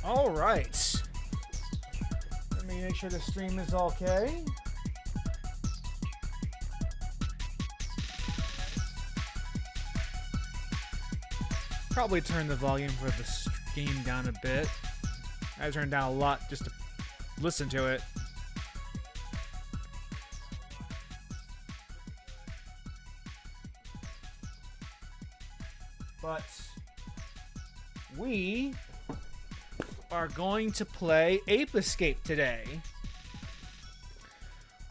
All right. Let me make sure the stream is okay. Probably turn the volume for the game down a bit. I turned down a lot just to listen to it. But we are going to play Ape Escape today.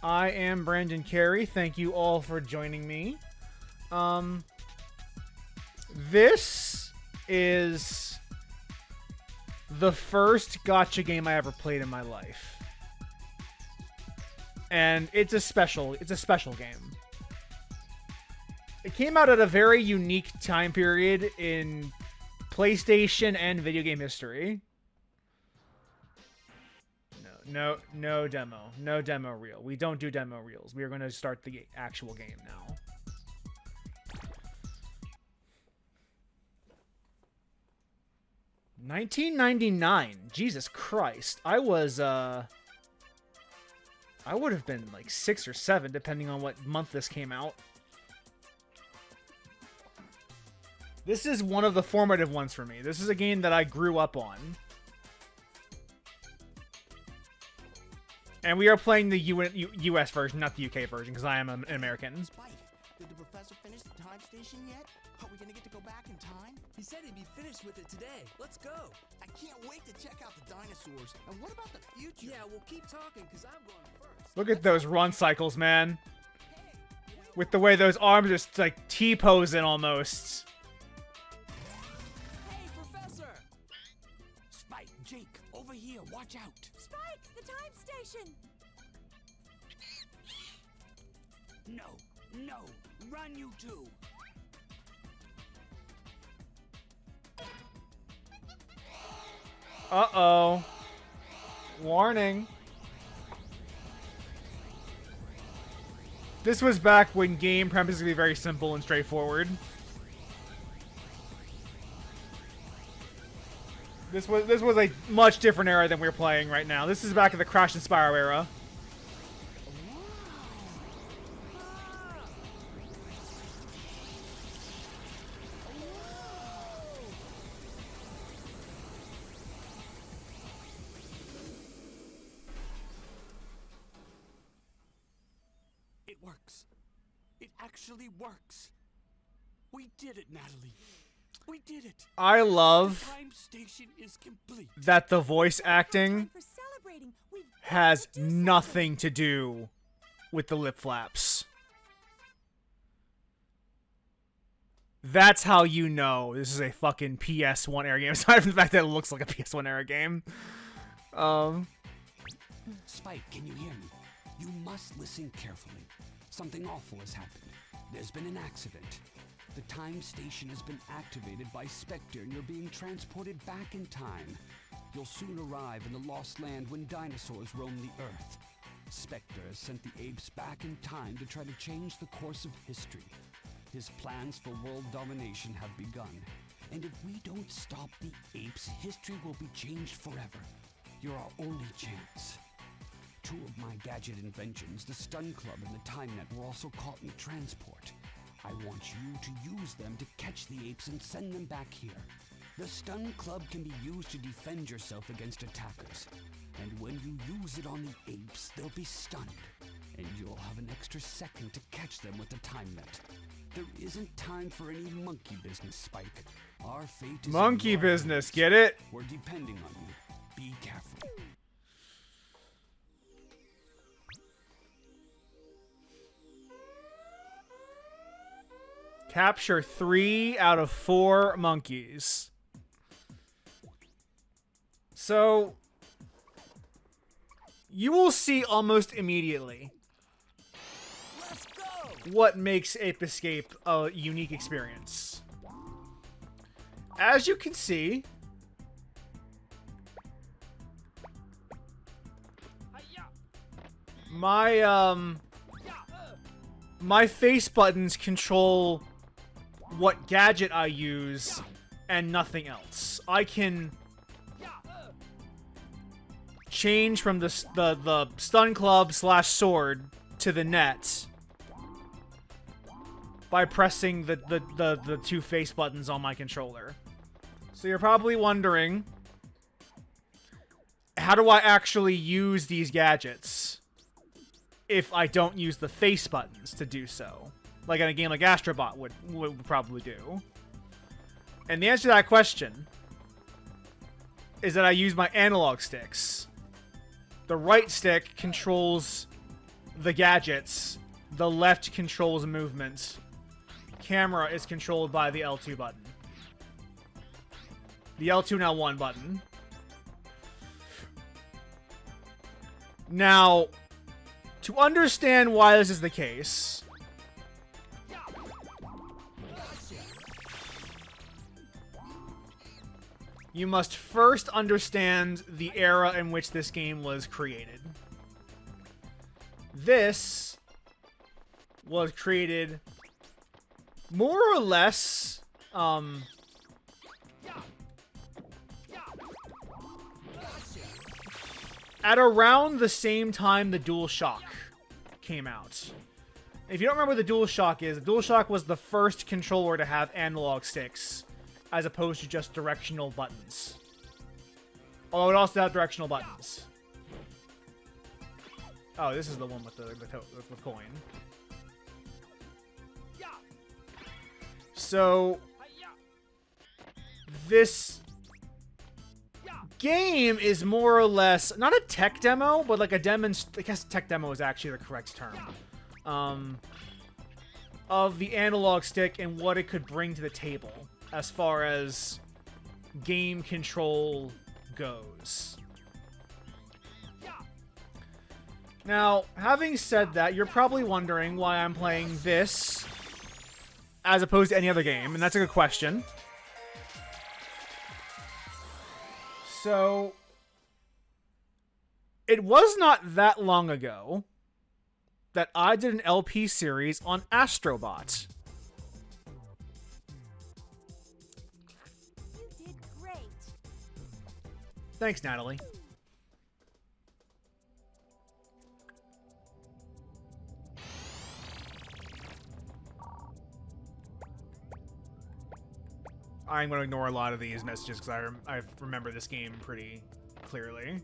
I am Brandon Carey. Thank you all for joining me. This is the first gacha game I ever played in my life. And it's a special game. It came out at a very unique time period in PlayStation and video game history. No demo. No demo reel. We don't do demo reels. We are going to start the actual game now. $19.99. Jesus Christ. I would have been like 6 or 7, depending on what month this came out. This is one of the formative ones for me. This is a game that I grew up on. And we are playing the US version, not the UK version, because I am an American. Spike, did the professor finish the time station yet? Are we gonna get to go back in time? He said he'd be finished with it today. Let's go. I can't wait to check out the dinosaurs. And what about the future? Yeah, we'll keep talking, because I'm going first. Look at those run cycles, man. With the way those arms just like T-posing almost. Hey, Professor! Spike, Jake, over here. Watch out. Spike, the time station! No, run you two. Uh-oh. Warning. This was back when game premise would be very simple and straightforward. This was a much different era than we're playing right now. This is back in the Crash and Spyro era. It works. It actually works. We did it, Natalie. We did it. I love The time station is complete. that the voice acting For celebrating, we've has got to do nothing to do with the lip flaps. That's how you know this is a fucking PS1 era game, aside from the fact that it looks like a PS1 era game. Spike, can you hear me? You must listen carefully. Something awful has happened. There's been an accident. The time station has been activated by Spectre and you're being transported back in time. You'll soon arrive in the lost land when dinosaurs roam the Earth. Spectre has sent the apes back in time to try to change the course of history. His plans for world domination have begun. And if we don't stop the apes, history will be changed forever. You're our only chance. 2 of my gadget inventions, the Stun Club and the Time Net, were also caught in the transport. I want you to use them to catch the apes and send them back here. The Stun Club can be used to defend yourself against attackers. And when you use it on the apes, they'll be stunned. And you'll have an extra second to catch them with the Time Net. There isn't time for any monkey business, Spike. Our fate is Monkey in your business, hands. get it? We're depending on you. Be careful. Capture 3 out of 4 monkeys. So, you will see almost immediately Let's go. what makes Ape Escape a unique experience. As you can see, my face buttons control what gadget I use and nothing else. I can change from the stun club / sword to the net by pressing the two face buttons on my controller. So you're probably wondering, how do I actually use these gadgets if I don't use the face buttons to do so? Like in a game like Astrobot would probably do. And the answer to that question is that I use my analog sticks. The right stick controls the gadgets. The left controls movement. Camera is controlled by the L2 button. The L2 and L1 button. Now, to understand why this is the case, you must first understand the era in which this game was created. This was created more or less at around the same time the DualShock came out. If you don't remember what the DualShock is, the DualShock was the first controller to have analog sticks as opposed to just directional buttons. Although it also had directional buttons. Oh, this is the one with the with coin. So this game is more or less not a tech demo, but like a I guess tech demo is actually the correct term. Of the analog stick and what it could bring to the table as far as game control goes. Now, having said that, you're probably wondering why I'm playing this as opposed to any other game, and that's a good question. So, it was not that long ago that I did an LP series on Astrobot. You did great. Thanks, Natalie. I'm going to ignore a lot of these messages because I remember this game pretty clearly.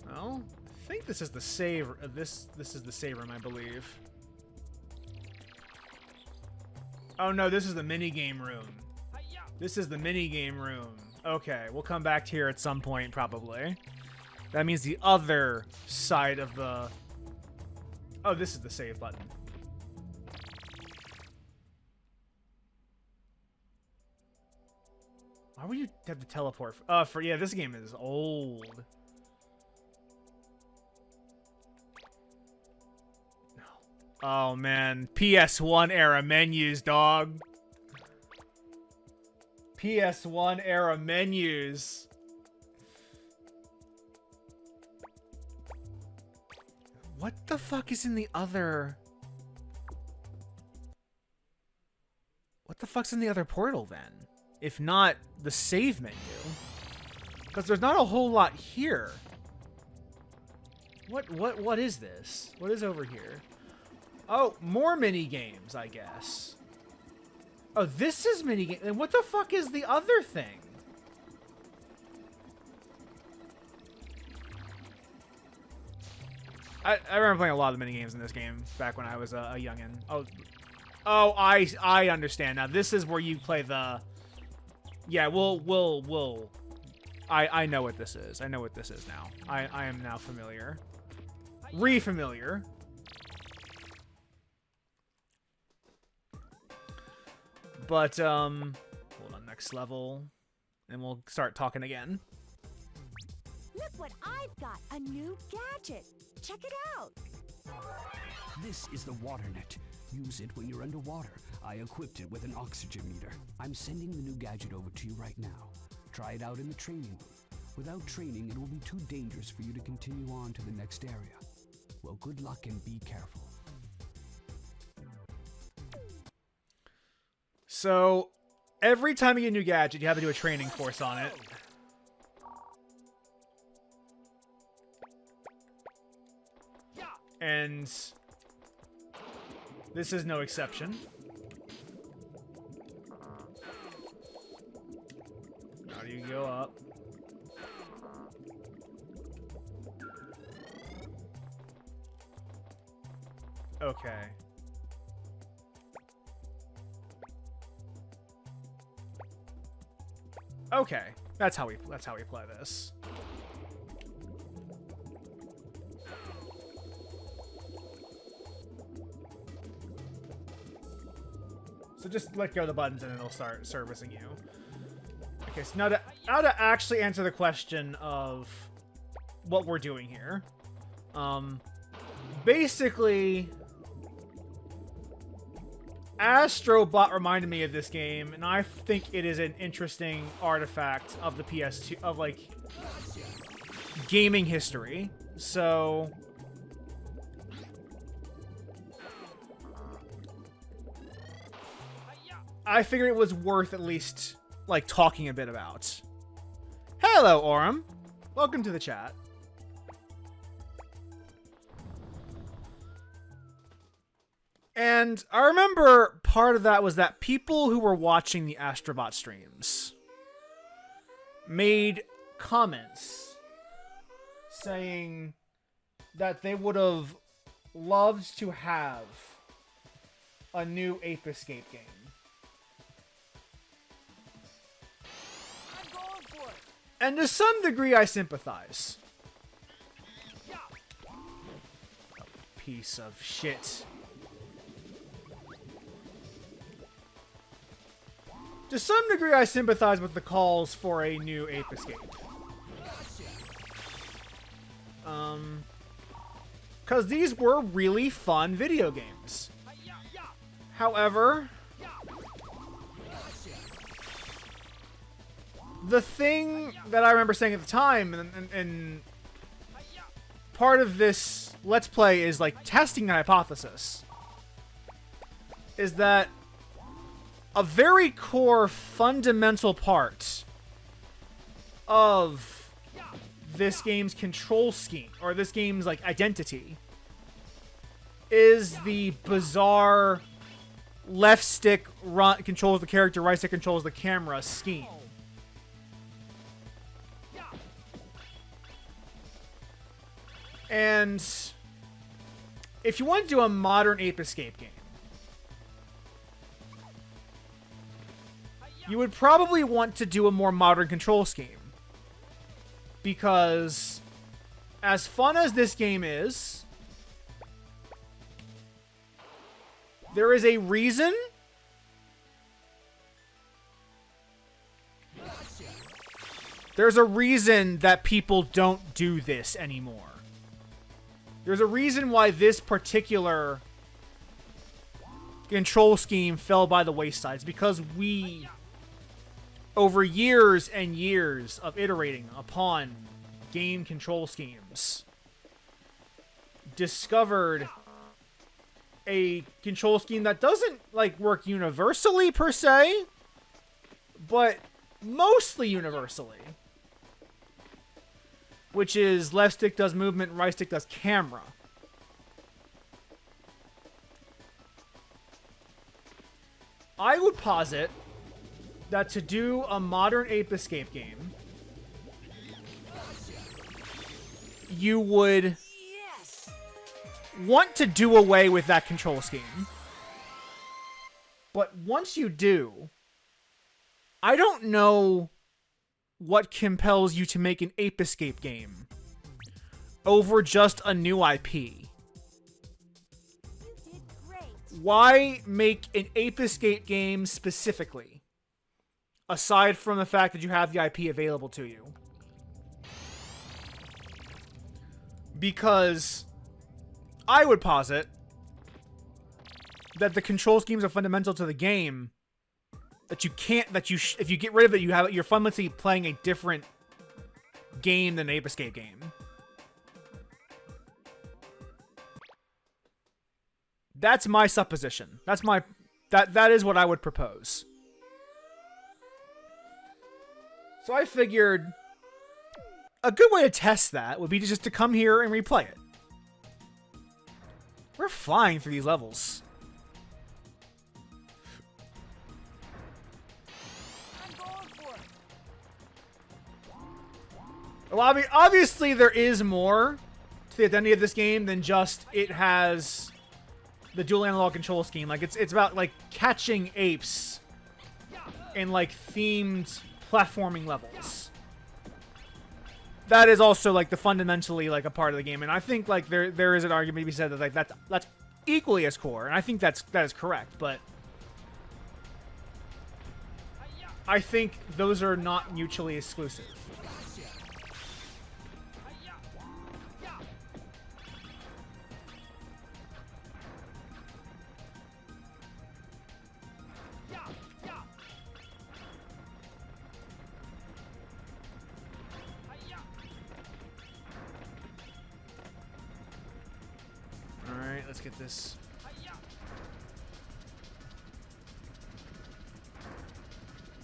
Well, I think this is the save. This is the save room, I believe. Oh no, this is the minigame room. This is the minigame room. Okay, we'll come back here at some point, probably. That means the other side of the... Oh, this is the save button. Why would you have to teleport? Yeah, this game is old. Oh man, PS1 era menus, dog. PS1 era menus. What the fuck is in the other? What the fuck's in the other portal then? If not the save menu. Because there's not a whole lot here. What is this? What is over here? Oh, more mini games, I guess. Oh, this is mini game. And what the fuck is the other thing? I remember playing a lot of the mini games in this game back when I was a youngin. Oh, I understand now. This is where you play the. Yeah, we'll. I know what this is. I know what this is now. I am now familiar. Re-familiar. But, hold on, next level. And we'll start talking again. Look what I've got, a new gadget. Check it out. This is the water net. Use it when you're underwater. I equipped it with an oxygen meter. I'm sending the new gadget over to you right now. Try it out in the training room. Without training, it will be too dangerous for you to continue on to the next area. Well, good luck and be careful. So, every time you get a new gadget, you have to do a training course on it. And this is no exception. How do you go up? Okay. Okay. That's how we play this. So just let go of the buttons and it'll start servicing you. Okay, so now to actually answer the question of what we're doing here. Basically, Astrobot reminded me of this game, and I think it is an interesting artifact of the PS2, of, like, gaming history. So I figured it was worth at least, like, talking a bit about. Hello, Aurum. Welcome to the chat. And I remember part of that was that people who were watching the Astrobot streams made comments saying that they would have loved to have a new Ape Escape game. I'm going for it. And to some degree, I sympathize. Piece of shit. To some degree, I sympathize with the calls for a new Ape Escape. Because these were really fun video games. However, the thing that I remember saying at the time, and part of this Let's Play is like testing the hypothesis, is that a very core fundamental part of this game's control scheme, or this game's like identity, is the bizarre left stick controls the character, right stick controls the camera scheme. And if you want to do a modern Ape Escape game, you would probably want to do a more modern control scheme. Because as fun as this game is, there is a reason there's a reason that people don't do this anymore. There's a reason why this particular control scheme fell by the wayside. It's because we, over years and years of iterating upon game control schemes, discovered a control scheme that doesn't, like, work universally per se, but mostly universally. Which is left stick does movement, right stick does camera. I would posit that to do a modern Ape Escape game, you would want to do away with that control scheme. But once you do, I don't know what compels you to make an Ape Escape game over just a new IP. You did great. Why make an Ape Escape game specifically, aside from the fact that you have the IP available to you? Because I would posit that the control schemes are fundamental to the game, that you can't, if you get rid of it, you're fundamentally playing a different game than an Ape Escape game. That's my supposition. That is what I would propose. So I figured a good way to test that would be just to come here and replay it. We're flying through these levels. I'm going for it. Well, obviously there is more to the identity of this game than just it has the dual analog control scheme. Like it's about like catching apes in like themed platforming levels. That is also like the fundamentally like a part of the game, and I think like there is an argument to be said that like that's equally as core, and I think that is correct, but I think those are not mutually exclusive. Alright, let's get this.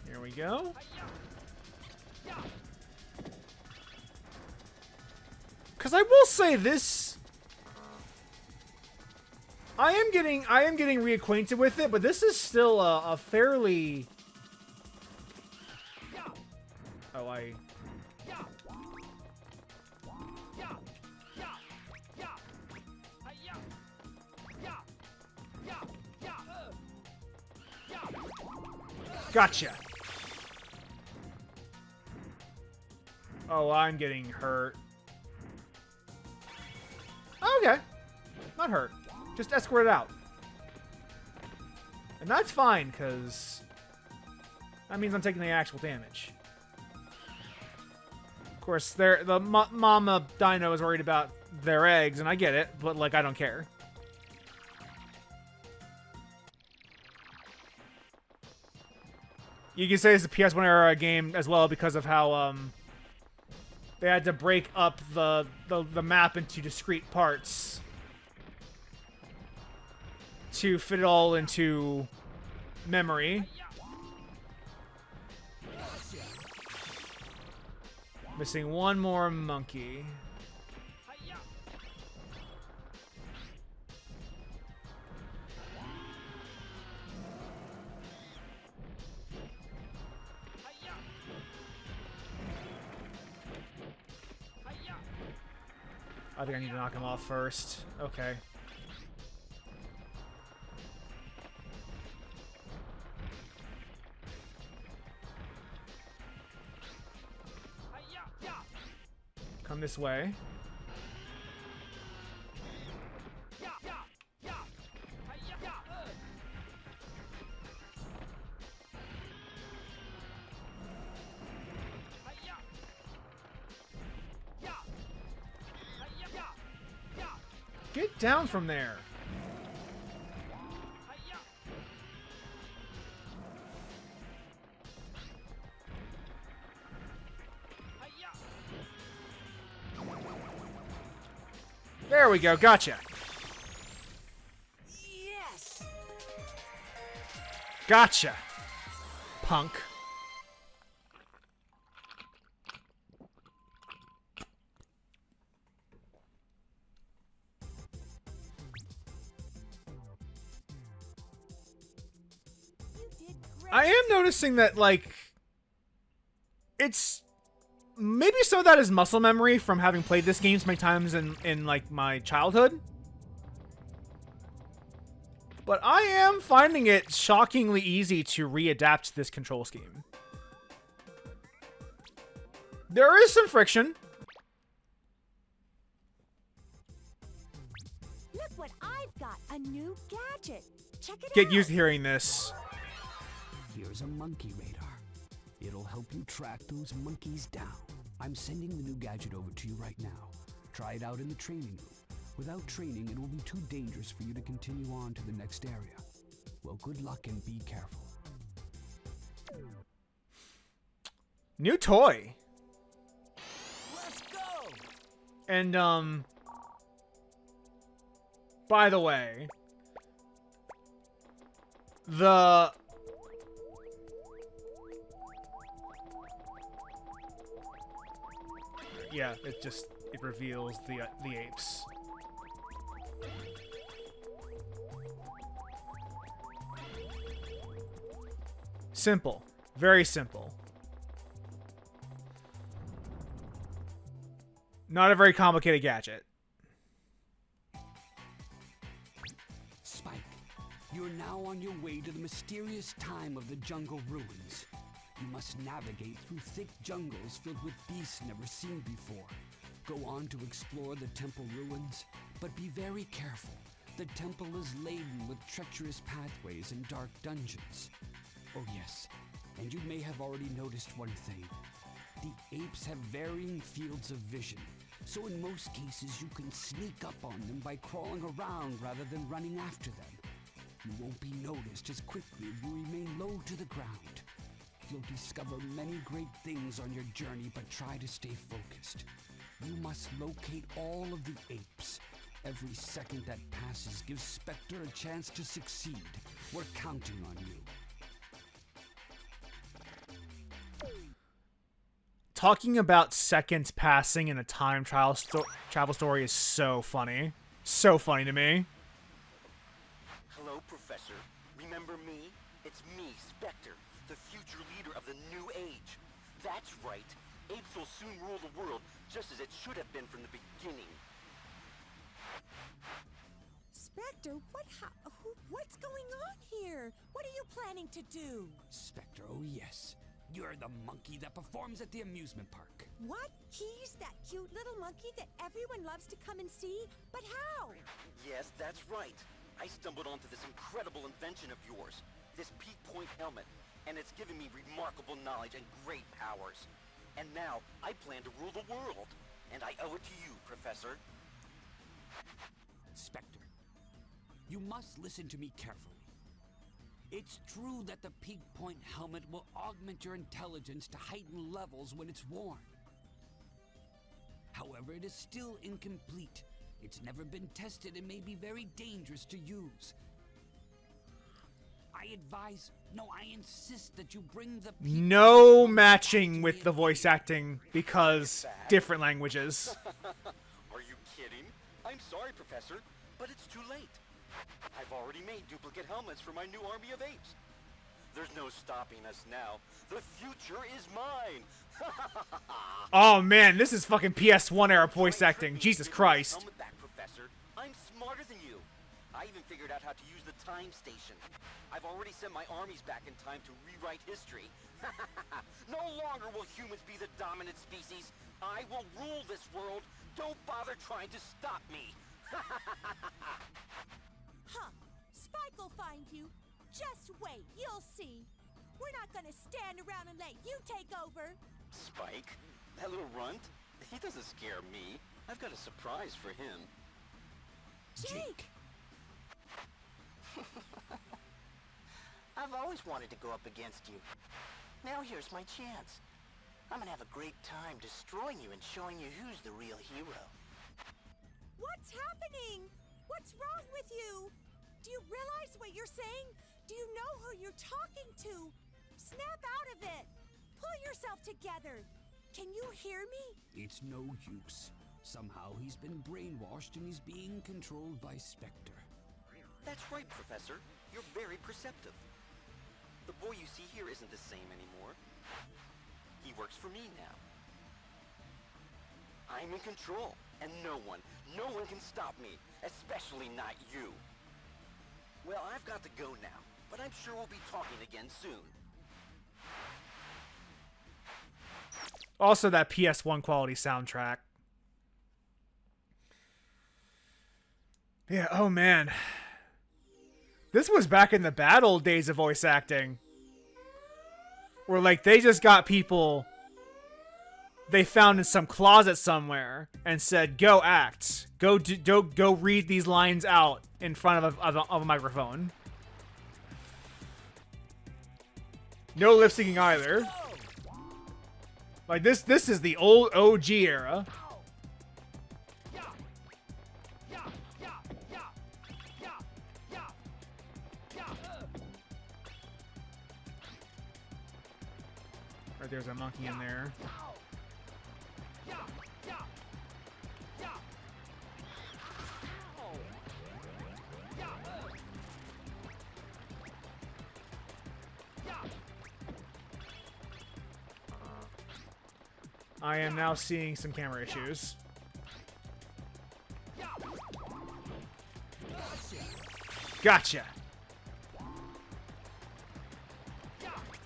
Here we go. Because I will say this, I am getting reacquainted with it, but this is still a fairly. Oh, Gotcha. Oh, I'm getting hurt. Okay. Not hurt. Just escort it out. And that's fine, because that means I'm taking the actual damage. Of course, the mama dino is worried about their eggs, and I get it, but, like, I don't care. You can say it's a PS1 era game as well because of how they had to break up the map into discrete parts to fit it all into memory. Missing one more monkey. I think I need to knock him off first. Okay. Come this way. Get down from there. There we go. Gotcha. Yes. Gotcha. Punk. I am noticing that, like, it's maybe some of that is muscle memory from having played this game so many times in like my childhood. But I am finding it shockingly easy to readapt this control scheme. There is some friction. Look what I've got, a new gadget. Check it out. Get used to hearing this. Here's a monkey radar. It'll help you track those monkeys down. I'm sending the new gadget over to you right now. Try it out in the training room. Without training, it will be too dangerous for you to continue on to the next area. Well, good luck and be careful. New toy. Let's go. And, by the way, yeah, it reveals the apes. Simple. Very simple. Not a very complicated gadget. Spike, you're now on your way to the mysterious time of the jungle ruins. You must navigate through thick jungles filled with beasts never seen before. Go on to explore the temple ruins, but be very careful. The temple is laden with treacherous pathways and dark dungeons. Oh yes, and you may have already noticed one thing. The apes have varying fields of vision, so in most cases you can sneak up on them by crawling around rather than running after them. You won't be noticed as quickly if you remain low to the ground. You'll discover many great things on your journey, but try to stay focused. You must locate all of the apes. Every second that passes gives Spectre a chance to succeed. We're counting on you. Talking about seconds passing in a time travel story is so funny. So funny to me. Hello, Professor. Remember me? It's me, Spectre, the future leader of the new age. That's right. Apes will soon rule the world, just as it should have been from the beginning. Spectre, what's going on here? What are you planning to do? Spectre, oh yes. You're the monkey that performs at the amusement park. What? He's that cute little monkey that everyone loves to come and see? But how? Yes, that's right. I stumbled onto this incredible invention of yours, this peak point helmet, and it's given me remarkable knowledge and great powers. And now, I plan to rule the world, and I owe it to you, Professor. Spectre, you must listen to me carefully. It's true that the peak point helmet will augment your intelligence to heightened levels when it's worn. However, it is still incomplete. It's never been tested and may be very dangerous to use. I insist that you bring the No matching with the voice acting because different languages. Are you kidding? I'm sorry, Professor, but it's too late. I've already made duplicate helmets for my new army of apes. There's no stopping us now. The future is mine. Oh man, this is fucking PS1 era voice acting. Jesus Christ. Helmet back, Professor. I'm smarter than you. I even figured out how to use the time station. I've already sent my armies back in time to rewrite history. No longer will humans be the dominant species. I will rule this world. Don't bother trying to stop me. Huh. Spike will find you. Just wait, you'll see. We're not gonna stand around and let you take over. Spike? That little runt? He doesn't scare me. I've got a surprise for him. Jake! I've always wanted to go up against you. Now here's my chance. I'm gonna have a great time destroying you and showing you who's the real hero. What's happening? What's wrong with you? Do you realize what you're saying? Do you know who you're talking to? Snap out of it. Pull yourself together. Can you hear me? It's no use. Somehow he's been brainwashed and he's being controlled by Spectre. That's right, Professor. You're very perceptive. The boy you see here isn't the same anymore. He works for me now. I'm in control, and no one can stop me, especially not you. Well, I've got to go now, but I'm sure we'll be talking again soon. Also that PS1 quality soundtrack. Yeah, oh man. This was back in the bad old days of voice acting. Where like they just got people they found in some closet somewhere and said, "Go act. Go read these lines out in front of a microphone." No lip syncing either. Like this is the old OG era. Right there's a monkey in there. I am now seeing some camera issues. Gotcha.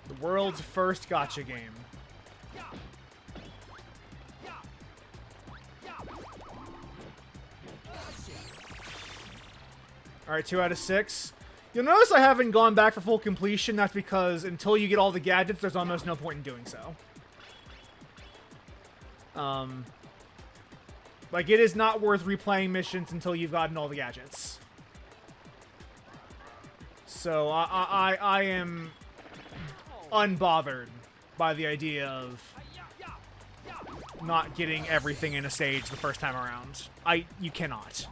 The world's first gotcha game. Alright, 2 out of 6. You'll notice I haven't gone back for full completion. That's because until you get all the gadgets, there's almost no point in doing so. Like, it is not worth replaying missions until you've gotten all the gadgets. So, I am unbothered by the idea of not getting everything in a stage the first time around. You cannot.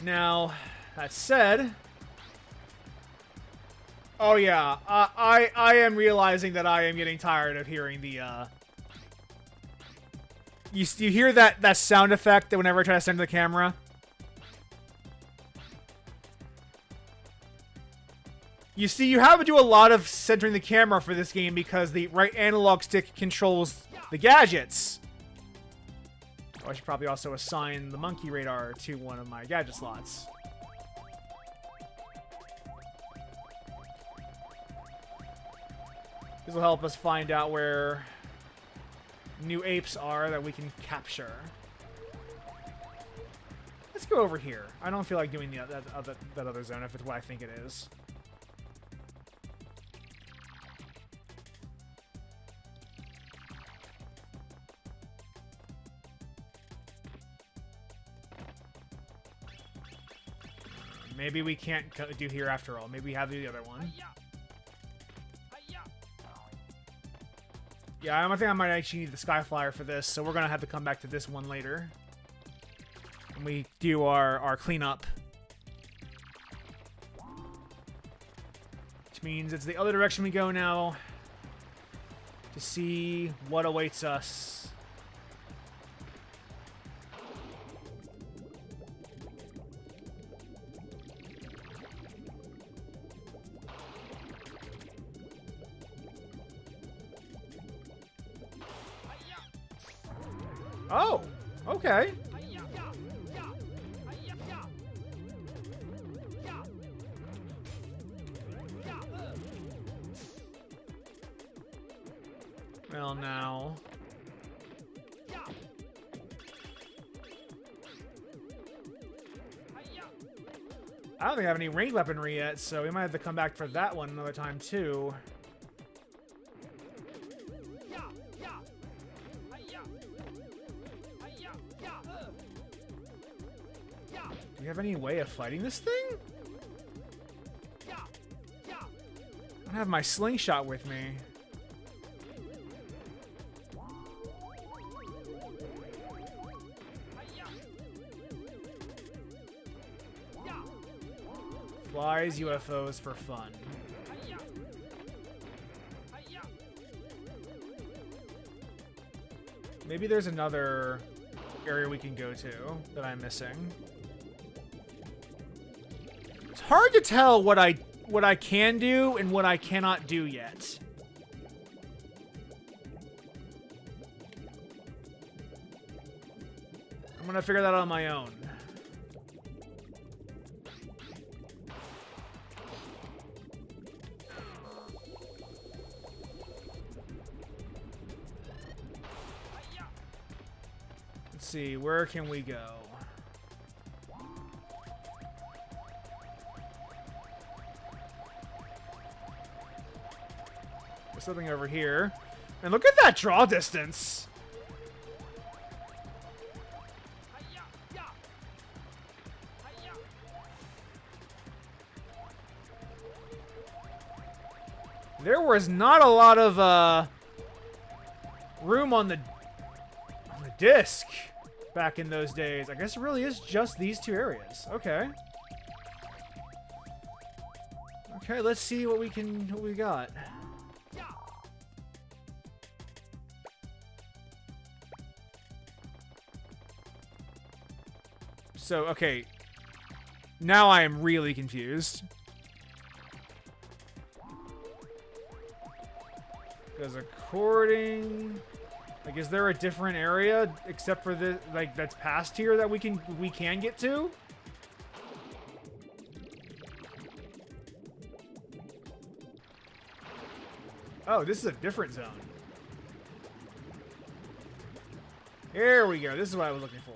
Now, that said... Oh yeah, I am realizing that I am getting tired of hearing the, You hear that sound effect that whenever I try to center the camera? You see, you have to do a lot of centering the camera for this game because the right analog stick controls the gadgets. Oh, I should probably also assign the monkey radar to one of my gadget slots. This will help us find out where new apes are that we can capture. Let's go over here. I don't feel like doing that other zone if it's what I think it is. Maybe we can't do here after all. Maybe we have to do the other one. Yeah, I think I might actually need the Skyflyer for this, so we're going to have to come back to this one later. When we do our cleanup. Which means it's the other direction we go now. To see what awaits us. Oh, okay. Well, now. I don't think I have any ranged weaponry yet, so we might have to come back for that one another time, too. Do we have any way of fighting this thing? I don't have my slingshot with me. Flies UFOs for fun. Maybe there's another area we can go to that I'm missing. It's hard to tell what I can do and what I cannot do yet. I'm gonna figure that out on my own. Let's see, where can we go? There's something over here. And look at that draw distance! There was not a lot of room on the disc back in those days. I guess it really is just these two areas. Okay. Okay, let's see what we got. So, okay. Now I am really confused. Because according... Like, is there a different area except for the like that's past here that we can get to? Oh, this is a different zone. Here we go. This is what I was looking for.